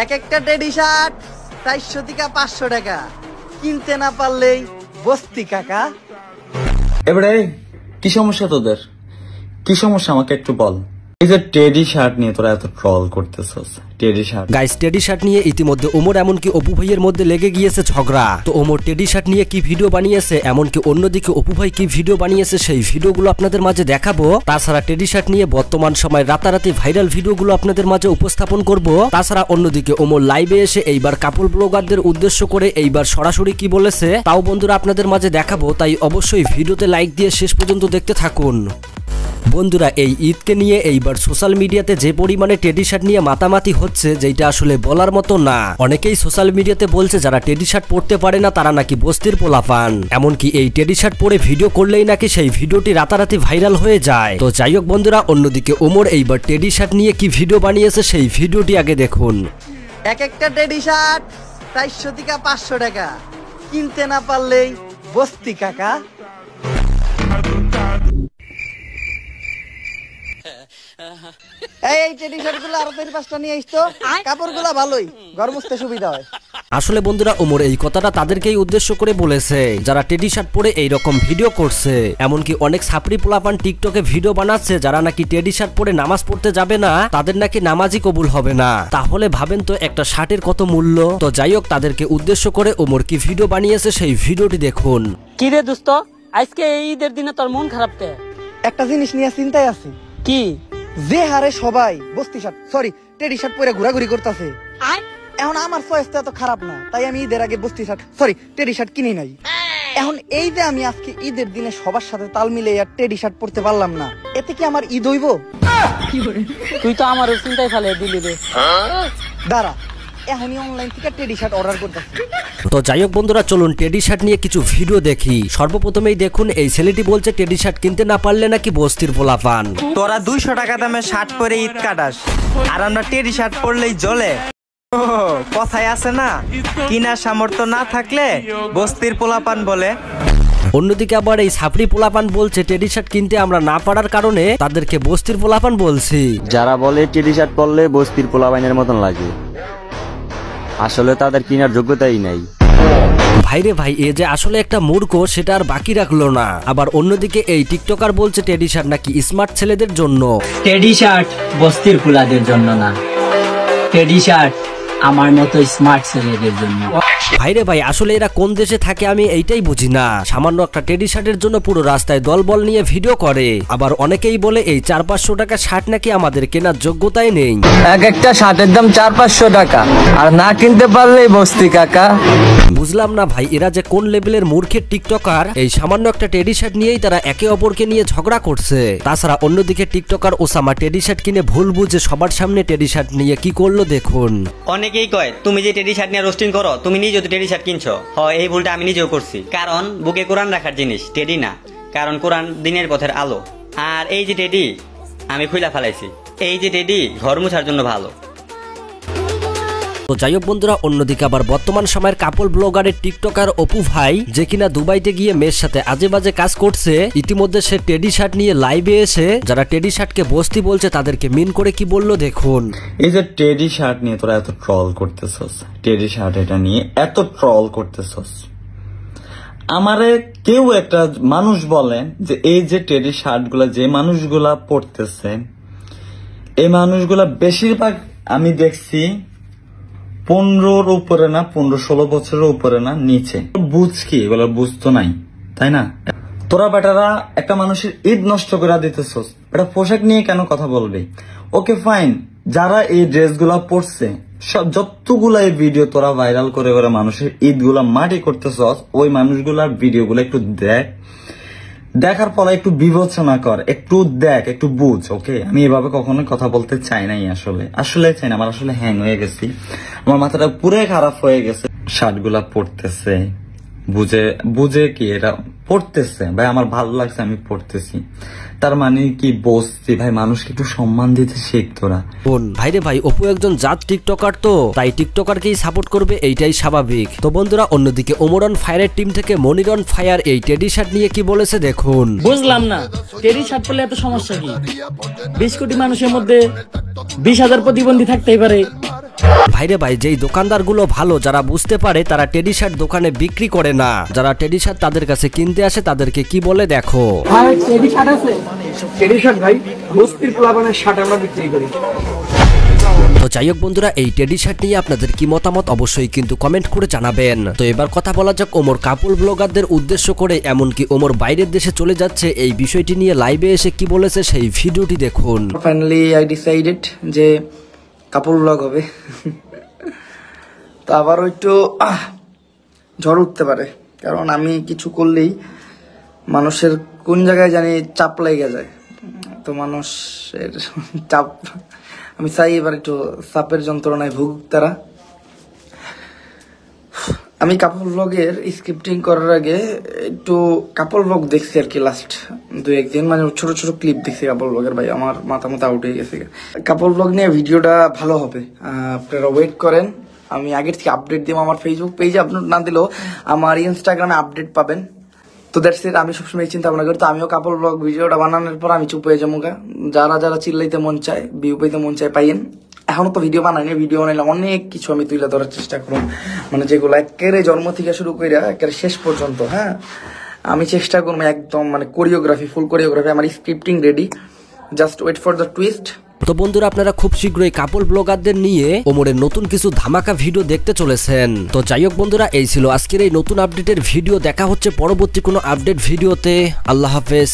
এক একটা teddy shirt 400 থেকে 500 টাকা, কিনতে না পারলেই বস্তি কাকা। এবারে কি সমস্যা তোদের? কি সমস্যা আমাকে একটু বল। এই যে টেডি শার্ট নিয়ে তোরা এত ট্রল করতেছস, teddy shirt guys, teddy shirt নিয়ে ইতিমধ্যে ওমর এমনকি অপু ভাইয়ের মধ্যে লেগে গিয়েছে ঝগড়া। তো ওমর টেডি শার্ট নিয়ে কি ভিডিও বানিয়েছে, এমনকি অন্যদিকে অপু ভাই কি ভিডিও বানিয়েছে, সেই ভিডিওগুলো আপনাদের মাঝে দেখাবো। তাছাড়া টেডি শার্ট নিয়ে বর্তমান সময় রাতারাতি ভাইরাল ভিডিওগুলো আপনাদের মাঝে উপস্থাপন করব। তাছাড়া অন্যদিকে ওমর লাইভে এসে এইবার কাপল ব্লগারদের উদ্দেশ্য করে এইবার সরাসরি কি বলেছে তাও বন্ধুরা আপনাদের মাঝে দেখাবো। তাই অবশ্যই ভিডিওতে লাইক দিয়ে শেষ পর্যন্ত দেখতে থাকুন। বন্ধুরা, এই ঈদকে নিয়ে এইবার সোশ্যাল মিডিয়াতে যে পরিমাণে টেডি শার্ট নিয়ে মাতামাতি হচ্ছে, যেটা আসলে বলার মতো না। অনেকেই সোশ্যাল মিডিয়াতে বলছে যারা টেডি শার্ট পরতে পারে না তারা নাকি বস্তির পোলাপান, এমনকি এই টেডি শার্ট পরে ভিডিও করলেই নাকি সেই ভিডিওটি রাতারাতি ভাইরাল হয়ে যায়। তো যাই হোক বন্ধুরা, অন্যদিকে ওমর এইবার টেডি শার্ট নিয়ে কি ভিডিও বানিয়েছে সেই ভিডিওটি আগে দেখুন। এক একটা টেডি শার্ট 400 থেকে 500 টাকা, কিনতে না পারলেই বস্তি কাকা। এই টেডি শার্ট গুলো আরো 4-5টা নিয়ে আসতো, কাপড়গুলো ভালোই, ঘর মুছতে সুবিধা হয়। আসলে বন্ধুরা, ওমর এই কথাটা তাদেরকেই উদ্দেশ্য করে বলেছে যারা টেডি শার্ট পরে এইরকম ভিডিও করছে। এমনকি অনেক ছাপড়ি পোলাপান টিকটকে ভিডিও বানাচ্ছে যারা নাকি টেডি শার্ট পরে নামাজ পড়তে যাবে না, তাদের নাকি নামাজই কবুল হবে না। তাহলে ভাবেন তো একটা শার্টের কত মূল্য। তো যাই হোক, তাদেরকে উদ্দেশ্য করে ওমর কি ভিডিও বানিয়েছে সেই ভিডিওটি দেখুন। কি রে দোস্ত, আজকে এই ঈদের দিনে তোর মন খারাপ কে? একটা জিনিস নিয়ে চিন্তায় আছি। কি? যে হারে সবাই বস্তি শার্ট টেডি শার্ট পরে ঘোরাঘুরি করতেছে, এখন আমার চয়েসটা এত খারাপ না, তাই আমি ঈদের আগে বস্তি শার্ট টেডি শার্ট কিনি নাই। এখন এই যে আমি আজকে ঈদের দিনে সবার সাথে তাল মিলে আর টেডি শার্ট পরতে পারলাম না, এতে কি আমার ঈদ হইব? তুই তো আমার চিন্তায় ফেলে দিলি রে। দাঁড়া, এখনই অনলাইন থেকে টেডি শার্ট অর্ডার করতেছি। তো যাই হোক বন্ধুরা, চলুন টেডি শার্ট নিয়ে কিছু ভিডিও দেখি। সর্বপ্রথমেই দেখুন, এই ছেলেটি বলছে টেডি শার্ট কিনতে না পারলে নাকি বস্তির পোলাপান। তোরা 200 টাকা দামে শার্ট পরে ঈদ কাটাস, আর আমরা টেডি শার্ট পরলেই জ্বলে। কথায় আছে না, কিনার সামর্থ্য না থাকলে বস্তির পোলাপান বলে। অন্যদিকে আবার এই ছাপড়ি পোলাপান বলছে টেডি শার্ট কিনতে আমরা না পারার কারণে তাদেরকে বস্তির পোলাপান বলছি। যারা বলে টেডি শার্ট পরলে বস্তির পোলাপানের মতন লাগে, আসলে তাদের কেনার যোগ্যতাই নাই। ভাইরে ভাই, এ যে আসলে একটা মূর্খ সেটা আর বাকি রাখলো না। আবার অন্যদিকে এই টিকটকার বলছে টেডি শার্ট নাকি স্মার্ট ছেলেদের জন্য। টেডি শার্ট বস্তির ফুলাদের জন্য না, টেডি শার্ট আমার মতো স্মার্ট ছেলেদের জন্য। ভাইরে ভাই, আসলে এরা কোন দেশে থাকে আমি এইটাই বুঝি না। সামান্য একটা টেডি শার্টের জন্য পুরো রাস্তায় দলবল নিয়ে ভিডিও করে। আবার অনেকেই বলে এই 400-500 টাকা শার্ট নাকি আমাদের কেনার যোগ্যতাই নেই। এক একটা শার্টের দাম 400-500 টাকা, আর না কিনতে পারলেই বস্তি কাকা। বুঝলাম না ভাই, এরা যে কোন লেভেলের মূর্খের টিকটকার। এই সামান্য একটা টেডি শার্ট নিয়েই তারা একে অপরকে নিয়ে ঝগড়া করছে। তাছাড়া অন্যদিকে টিকটকার ওসামা টেডি শার্ট কিনে ভুল বুঝে সবার সামনে টেডি শার্ট নিয়ে কি করলো দেখুন। অনেকেই কয় তুমি যে টেডি শার্ট নিয়ে রোস্টিং করো, তুমি নিজেও তো টেডি শার্ট কিনছো। হয় এই ভুলটা আমি নিজেও করছি, কারণ বুকে কোরআন রাখার জিনিস টেডি না, কারণ কোরআন দিনের পথের আলো। আর এই যে টেডি আমি খুইলা ফেলাইছি, এই যে টেডি ঘর মুছার জন্য ভালো। তো যাই হোক বন্ধুরা, অন্যদিকে আবার বর্তমান সময়ের কাপল ব্লগারের টিকটকার অপু ভাই, যে কিনা দুবাইতে গিয়ে মেয়ের সাথে আজে বাজে কাজ করছে, ইতিমধ্যে সে টেডি শার্ট নিয়ে লাইভে এসে যারা টেডি শার্টকে বস্তি বলছে তাদেরকে মিন করে কি বললো দেখুন। এই যে টেডি শার্ট নিয়ে তোরা এত ট্রল করতেছস, টেডি শার্ট এটা নিয়ে এত ট্রল করতেছস, আমারে কেউ একটা মানুষ বলেন যে এই যে টেডি শার্ট গুলা যে মানুষগুলা পরতেছে, এই মানুষগুলা বেশিরভাগ আমি দেখছি 15-র উপরে না, 15-16 বছরের উপরে না, নিচে। বুঝ কি এগুলো বুঝতো নাই, তাই না? তোরা বেটারা একটা মানুষের ঈদ নষ্ট করে দিতেছস, এটা পোশাক নিয়ে কেন কথা বলবি? ওকে ফাইন, যারা এই ড্রেস গুলা পরছে, যতগুলা এই ভিডিও তোরা ভাইরাল করে করে মানুষের ঈদ গুলা মাটি করতেছস, ওই মানুষগুলার ভিডিও গুলা একটু দেখার পরে একটু বিবেচনা কর, একটু দেখ, একটু বুঝ। ওকে, আমি এভাবে কখনো কথা বলতে চাই নাই, আসলে চাই না। আমার আসলে হ্যাং হয়ে গেছি, আমার মাথাটা পুরো খারাপ হয়ে গেছে। শার্ট গুলা পড়তেছে বুঝে কি এটা পড়তেছে ভাই, আমার ভালো লাগছে, আমি পড়তেছি, তার মানে কি বসছি ভাই? মানুষকে একটু সম্মান দিতে শেখ তোরা। ভাইরে ভাই, অপু একজন জাত টিকটকার, তো তাই টিকটকারকেই সাপোর্ট করবে, এইটাই স্বাভাবিক। তো বন্ধুরা, অন্যদিকে ওমর অন ফায়ারের টিম থেকে মনির অন ফায়ার এই টেডি শার্ট নিয়ে কি বলেছে দেখুন। বুঝলাম না, টেডি শার্ট পরলে এত সমস্যা কি? 20 কোটি মানুষের মধ্যে 20,000 প্রতিবন্ধী থাকতেই পারে, ভাইরে ভাই, যেই দোকানদারগুলো ভালো, যারা বুঝতে পারে, তারা টেডি শার্ট দোকানে বিক্রি করে না। যারা টেডি শার্ট তাদের কাছে কিনতে আসে তাদেরকে কি বলে দেখো। টেডি শার্ট ভাই, বস্তির পোলাপানের শার্ট আমরা বিক্রি করি। তো যাই হোক বন্ধুরা, এই টেডি শার্ট নিয়ে আপনাদের কি মতামত অবশ্যই কিন্তু কমেন্ট করে জানাবেন। তো এবার কথা বলা যাক ওমর কাপল ব্লগারদের উদ্দেশ্য করে, এমনকি ওমর বাইরের দেশে চলে যাচ্ছে এই বিষয়টি নিয়ে লাইভে এসে কি বলেছে সেই ভিডিওটি দেখুন। ফাইনালি আই ডিসাইডেড যে কাপড় ব্লগ হবে। তো আবারও একটু ঝড় উঠতে পারে, কারণ আমি কিছু করলেই মানুষের কোন জায়গায় জানি চাপ লেগে যায়। তো মানুষের চাপ, আমি চাই এবার একটু চাপের যন্ত্রণায় ভুগুক তারা। আমি কাপড় ব্লগের স্ক্রিপ্টিং করার আগে একটু কাপড় ব্লগ দেখছি আর কি, লাস্ট 2-1 দিন, মানে ছোট ছোট ক্লিপ দেখছি কাপড় ব্লগের। ভাই আমার মাথা আউট হয়ে গেছে। কাপড় ব্লগ নিয়ে ভিডিওটা ভালো হবে, আপনারা ওয়েট করেন। আমি আগের থেকে আপডেট দিব, আমার ফেসবুক পেজে আপলোড না দিলেও আমার ইনস্টাগ্রামে আপডেট পাবেন। তো দ্যাটস ইট। আমি সবসময় চিন্তা ভাবনা করি, তো আমিও কাপড় ব্লগ ভিডিওটা বানানোর পর আমি চুপ হয়ে যাবো। যারা চিল্লাইতে মন চায়, ভিউ পাইতে মন চায় পাইয়েন। এখনো তো ভিডিও বানাইনি, ভিডিও বানাইলে অনেক কিছু আমি তুলে ধরার চেষ্টা করব, মানে যেগুলো একেবারে জন্ম থেকে শুরু করে একেবারে শেষ পর্যন্ত। হ্যাঁ, আমি চেষ্টা করবো একদম মানে কোরিওগ্রাফি, ফুল কোরিওগ্রাফি। আমার scripting ready, just wait for the twist. তো বন্ধুরা, আপনারা খুব শীঘ্রই কাপল ব্লগারদের নিয়ে ওমরের নতুন কিছু ধামাকা ভিডিও দেখতে চলেছেন। তো যাই হোক বন্ধুরা, এই ছিল আজকের এই নতুন আপডেটের ভিডিও। দেখা হচ্ছে পরবর্তী কোনো আপডেট ভিডিওতে। আল্লাহ হাফেজ।